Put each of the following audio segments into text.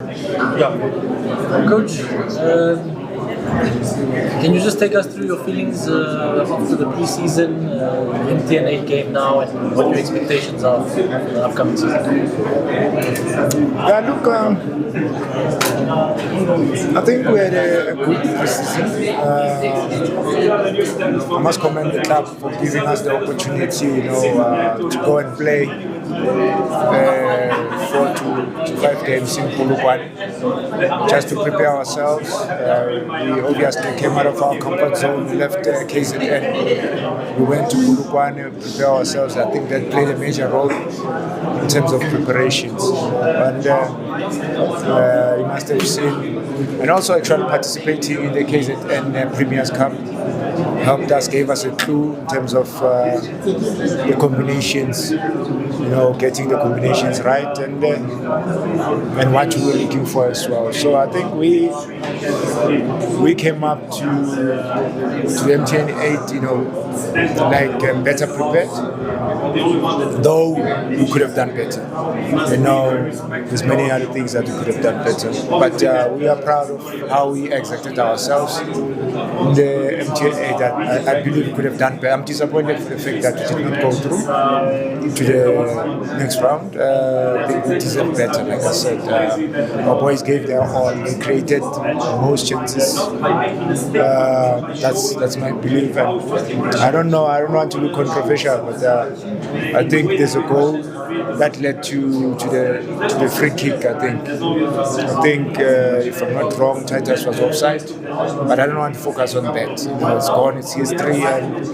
Yeah. Coach, can you just take us through your feelings after the preseason, MTN 8 game now, and what your expectations are for the upcoming season? Yeah, look, I think we had a good preseason. I must commend the club for giving us the opportunity, to go and play 4 to 5 games in Polokwane, just to prepare ourselves. We obviously came out of our comfort zone. We left KZN. We went to Polokwane, prepare ourselves. I think that played a major role in terms of preparations. And you must have seen, and also actually participating in the KZN Premier's Cup helped us, gave us a clue in terms of the combinations, getting the combinations right, and what we were looking for as well. So I think we came up to MTN 8, better prepared, though we could have done better. There's many other things that we could have done better, but we are proud of how we exerted ourselves in the MTN 8. That I believe we could have done better. I'm disappointed for the fact that we did not go through to the next round. I think we deserve better, like I said. Our boys gave their all. They created most chances. That's my belief. And I don't want to look controversial, but I think there's a goal that led to the free kick. I think if I'm not wrong, Titus was offside, but I don't want to focus on that. It's gone, it's history, and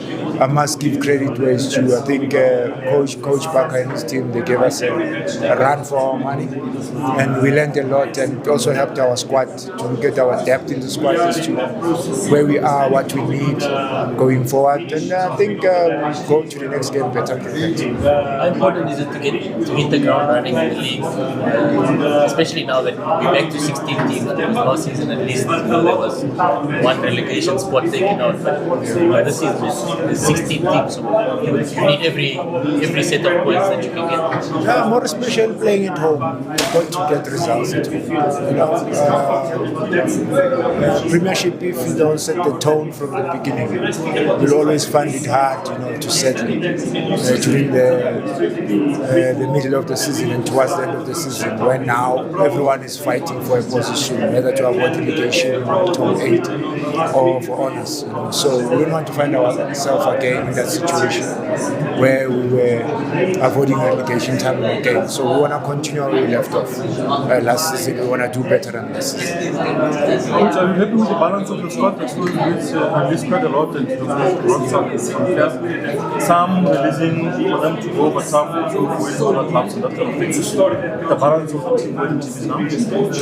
I must give credit where it's due. I think Coach Parker and his team, they gave us a run for our money, and we learned a lot, and it also helped our squad to get our depth in the squad as to where we are, what we need going forward, and I think we'll go to the next game better prepared. How important is it to hit the ground running in the league, especially now that we're back to 16 teams? Last season at least there was one relegation spot taken out, but this season is 16 teams, so you need every set of points that you can get. Yeah, more especially playing at home. You've got to get results at home. Premiership, if you don't set the tone from the beginning, you'll always find it hard, to settle during the middle of the season and towards the end of the season, when now everyone is fighting for a position, whether to avoid relegation or top 8 or for honours. So we don't want to find ourselves again in that situation where we were avoiding relegation time and again. So we want to continue where we left off last season. We want to do better than last season. Coach, are you happy with the balance of the squad? That's what released quite a lot and some releasing for them to go, but some also going to other clubs and that kind of thing. The balance of the team is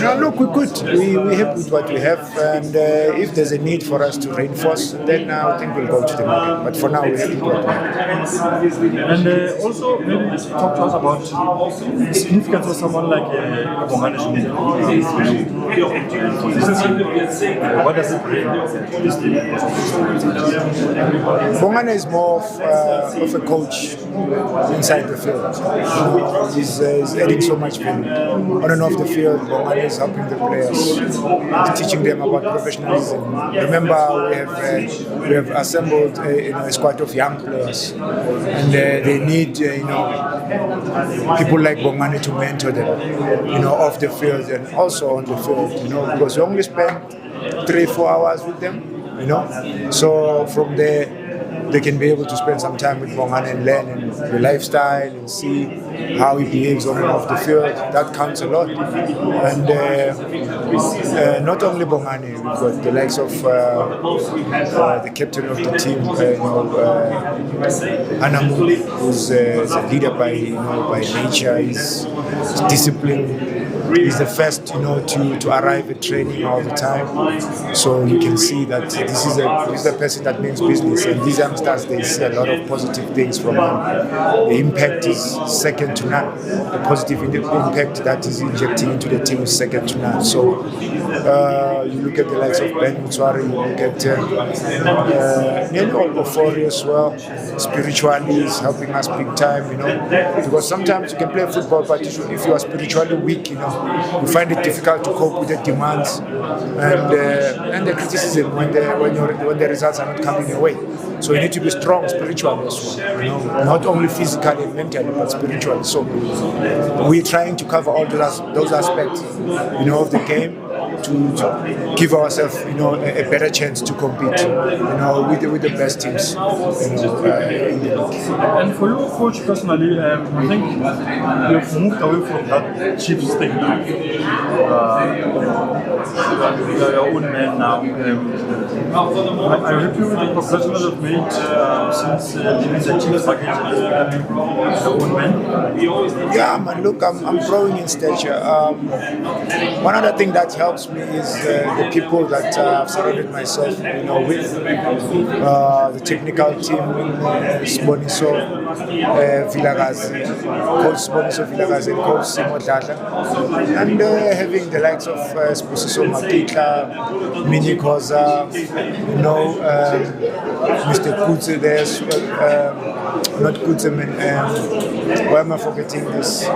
now? Look, we're good. We're happy with what we have, and if there's a need for us to reinforce, then I think we'll go to the market. But for now, we're happy with what we have. And also, maybe talk to us about the significance of someone like Bongani for this team. What does it bring to this team? Bongani is more of a coach inside the field. He's adding so much value. On and off the field, Bongani is helping the players. He's teaching them about professionalism. Remember, we have assembled a squad of young players, and they need people like Bongani to mentor them, off the field and also on the field, because we only spend 3-4 hours with them, So from there, they can be able to spend some time with Bongani and learn the lifestyle and see how he behaves on and off the field. That counts a lot. And not only Bongani, we've got the likes of the captain of the team, Anamu, who's a leader by nature. He's disciplined. He's the first, to arrive at training all the time. So you can see that this is a person that means business. And these youngsters, they see a lot of positive things from him. The impact is second to none. The positive impact that he's injecting into the team is second to none. So You look at the likes of Ben Mutswari, you look at nearly all Ofori as well. Spiritually is helping us big time, because sometimes you can play football, but if you are spiritually weak, you find it difficult to cope with the demands and the criticism when the results are not coming your way. So you need to be strong spiritually as well, not only physically and mentally, but spiritually. So we're trying to cover all those aspects, of the game to give ourselves, a better chance to compete, with the best teams, in the league. And for you, coach, personally, I think you've moved away from that Chiefs thing now. You're your own man now. Are you happy with the progression that you've made since leaving the Chiefs package and your own man? Yeah, man, look, I'm growing in stature. One other thing that helps me is the people that I've surrounded myself, with. The technical team in Siboniso Vilagazi, Coach Siboniso Vilagazi and Coach Simo Dladla, and having the likes of Spusiso Makitla, Mini Koza, Mr. Kutze there, not Kutze, why am I forgetting this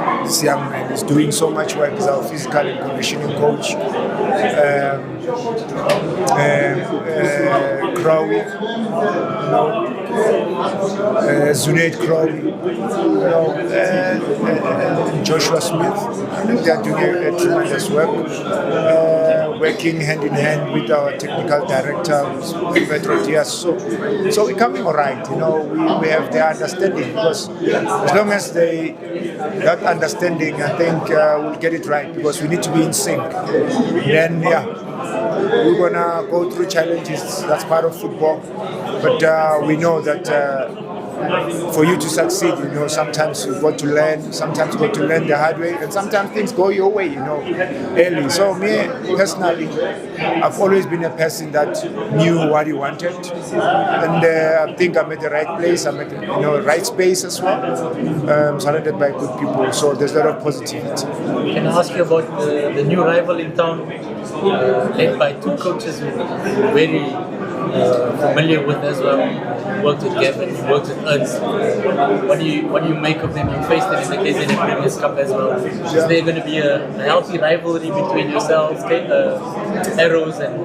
young man? He's doing so much work. He's our physical and conditioning coach. Crowley, Zunade Crowley, Joshua Smith. I think they're doing a tremendous work, working hand in hand with our technical director, Petro Diaz. So we're coming all right. We have the understanding, because as long as that understanding, I think we'll get it right, because we need to be in sync. Then, we're gonna go through challenges. That's part of football, but we know that for you to succeed, sometimes you've got to learn. Sometimes you've got to learn the hard way, and sometimes things go your way, early. So me personally, I've always been a person that knew what he wanted, and I think I'm at the right place. I'm at the right space as well. Surrounded by good people, so there's a lot of positivity. Can I ask you about the new rival in town, led by two coaches who are very familiar with as well? Worked with Gavin, worked with Ernst. What do you make of them? You faced them in the KZN Premiership Cup as well. Is there going to be a healthy rivalry between yourselves, Arrows and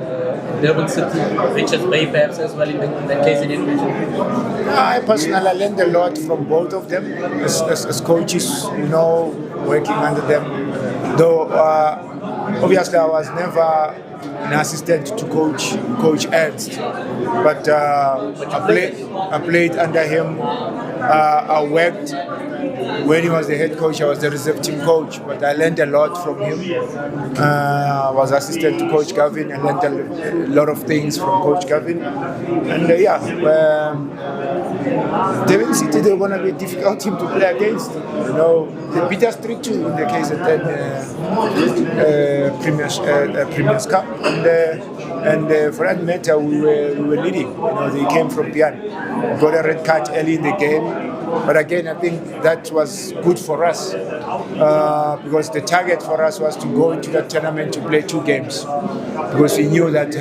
Durban City, Richards Bay perhaps as well in the KZN region? I personally learned a lot from both of them as coaches, working under them. Though obviously I was never an assistant to Coach Ernst, but I played under him. I worked when he was the head coach. I was the reserve team coach, but I learned a lot from him. I was assistant to Coach Gavin. I learned a lot of things from Coach Gavin, and Durban City, they're going to be a difficult team to play against. They beat us 3-2 in the KZN Premiership Cup, and for that matter, we were leading. They came from behind, got a red card early in the game. But again, I think that was good for us because the target for us was to go into that tournament to play 2 games, because we knew that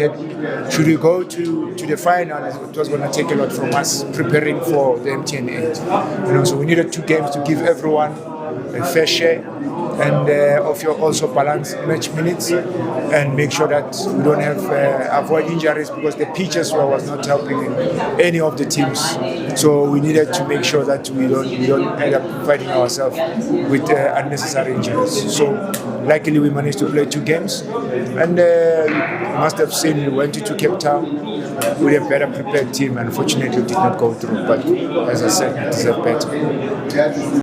should we go to the final, it was going to take a lot from us preparing for the MTN 8. So we needed 2 games to give everyone a fair share and of your also balance match minutes and make sure that we don't have avoid injuries, because the pitches was not helping any of the teams. So we needed to make sure that we don't end up fighting ourselves with unnecessary injuries. So luckily we managed to play 2 games, and you must have seen we went to Cape Town with a better prepared team. Unfortunately, it did not go through, but as I said, it deserved better.